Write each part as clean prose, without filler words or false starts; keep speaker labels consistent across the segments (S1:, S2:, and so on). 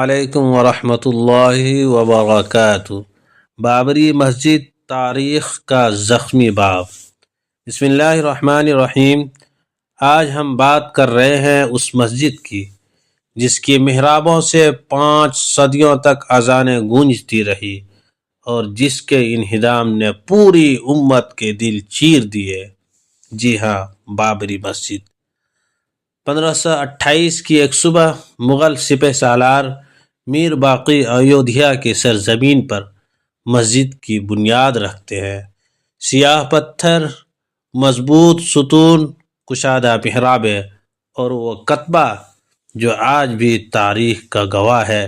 S1: علیکم ورحمۃ اللہ وبرکاتہ۔ بابری مسجد تاریخ کا زخمی باب۔ بسم اللہ الرحمن الرحیم۔ آج ہم بات کر رہے ہیں اس مسجد کی جس کی محرابوں سے 5 صدیوں تک اذانیں گونجتی رہی اور جس کے انہدام نے پوری امت کے دل چیر دیے۔ جی ہاں، بابری مسجد۔ 1528 کی ایک صبح مغل سپہ سالار میر باقی ایودھیا کی سرزمین پر مسجد کی بنیاد رکھتے ہیں۔ سیاہ پتھر، مضبوط ستون، کشادہ محرابیں اور وہ کتبہ جو آج بھی تاریخ کا گواہ ہے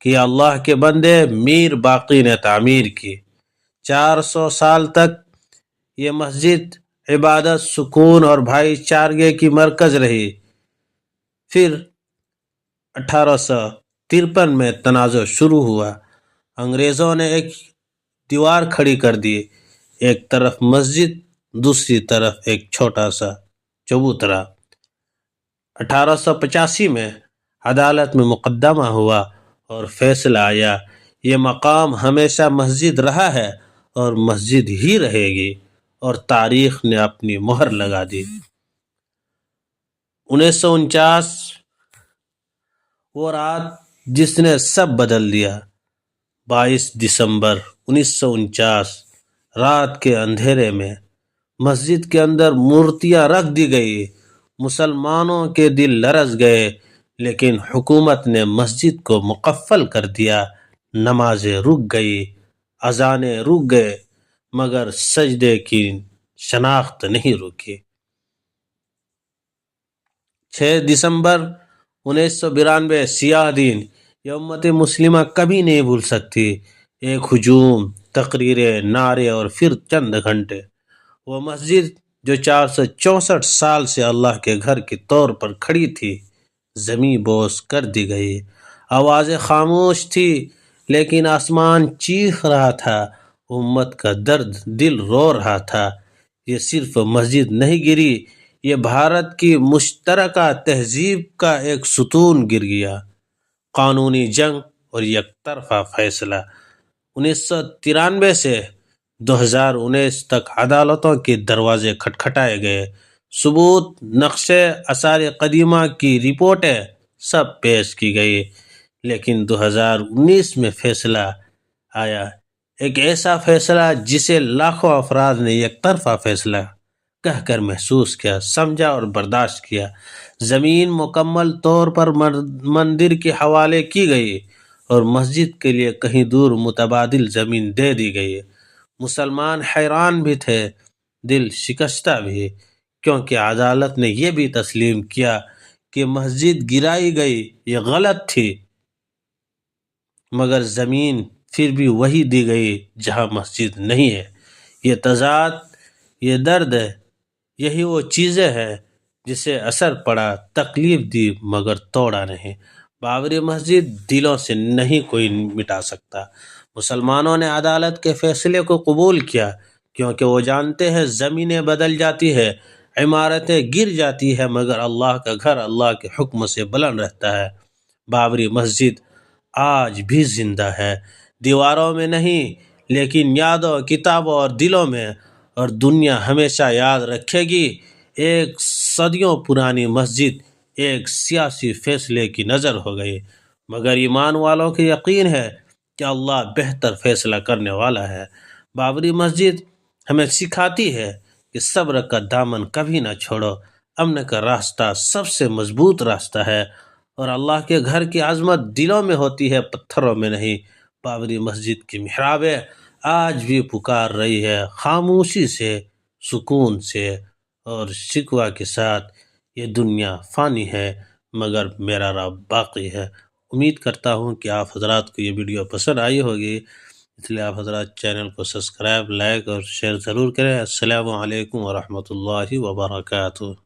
S1: کہ اللہ کے بندے میر باقی نے تعمیر کی۔ 400 سال تک یہ مسجد عبادت، سکون اور بھائی چارگی کی مرکز رہی۔ پھر 1853 میں تنازع شروع ہوا۔ انگریزوں نے ایک دیوار کھڑی کر دی، ایک طرف مسجد، دوسری طرف ایک چھوٹا سا چبوترا۔ 1885 میں عدالت میں مقدمہ ہوا اور فیصلہ آیا، یہ مقام ہمیشہ مسجد رہا ہے اور مسجد ہی رہے گی، اور تاریخ نے اپنی مہر لگا دی۔ 1949 وہ رات جس نے سب بدل دیا۔ 22 دسمبر 1949 رات کے اندھیرے میں مسجد کے اندر مورتیاں رکھ دی گئی۔ مسلمانوں کے دل لرز گئے، لیکن حکومت نے مسجد کو مقفل کر دیا۔ نمازیں رک گئی، اذانیں رک گئے، مگر سجدے کی شناخت نہیں رکی۔ 6 دسمبر 1992 سیاہ دن، یہ امت مسلمہ کبھی نہیں بھول سکتی۔ ایک ہجوم، تقریریں، نعرے اور پھر چند گھنٹے۔ وہ مسجد جو 464 سال سے اللہ کے گھر کے طور پر کھڑی تھی، زمیں بوس کر دی گئی۔ آوازیں خاموش تھی، لیکن آسمان چیخ رہا تھا، امت کا درد دل رو رہا تھا۔ یہ صرف مسجد نہیں گری، یہ بھارت کی مشترکہ تہذیب کا ایک ستون گر گیا۔ قانونی جنگ اور یک طرفہ فیصلہ۔ 1993 سے 2019 تک عدالتوں کے دروازے کھٹکھٹائے گئے، ثبوت، نقشے، آثار قدیمہ کی رپورٹیں سب پیش کی گئی، لیکن 2019 میں فیصلہ آیا، ایک ایسا فیصلہ جسے لاکھوں افراد نے یک طرفہ فیصلہ کہہ کر محسوس کیا، سمجھا اور برداشت کیا۔ زمین مکمل طور پر مندر کے حوالے کی گئی اور مسجد کے لیے کہیں دور متبادل زمین دے دی گئی۔ مسلمان حیران بھی تھے، دل شکستہ بھی، کیونکہ عدالت نے یہ بھی تسلیم کیا کہ مسجد گرائی گئی، یہ غلط تھی، مگر زمین پھر بھی وہی دی گئی جہاں مسجد نہیں ہے۔ یہ تضاد، یہ درد ہے، یہی وہ چیزیں ہیں جسے اثر پڑا، تکلیف دی مگر توڑا نہیں۔ بابری مسجد دلوں سے نہیں کوئی مٹا سکتا۔ مسلمانوں نے عدالت کے فیصلے کو قبول کیا، کیونکہ وہ جانتے ہیں زمینیں بدل جاتی ہیں، عمارتیں گر جاتی ہیں، مگر اللہ کا گھر اللہ کے حکم سے بلند رہتا ہے۔ بابری مسجد آج بھی زندہ ہے، دیواروں میں نہیں لیکن یادوں، کتابوں اور دلوں میں، اور دنیا ہمیشہ یاد رکھے گی۔ ایک صدیوں پرانی مسجد ایک سیاسی فیصلے کی نظر ہو گئی، مگر ایمان والوں کو یقین ہے کہ اللہ بہتر فیصلہ کرنے والا ہے۔ بابری مسجد ہمیں سکھاتی ہے کہ صبر کا دامن کبھی نہ چھوڑو، امن کا راستہ سب سے مضبوط راستہ ہے، اور اللہ کے گھر کی عظمت دلوں میں ہوتی ہے، پتھروں میں نہیں۔ بابری مسجد کی محرابیں آج بھی پکار رہی ہے، خاموشی سے، سکون سے اور شکوہ کے ساتھ، یہ دنیا فانی ہے مگر میرا رب باقی ہے۔ امید کرتا ہوں کہ آپ حضرات کو یہ ویڈیو پسند آئی ہوگی، اس لیے آپ حضرات چینل کو سبسکرائب، لائک اور شیئر ضرور کریں۔ السلام علیکم ورحمۃ اللہ وبرکاتہ۔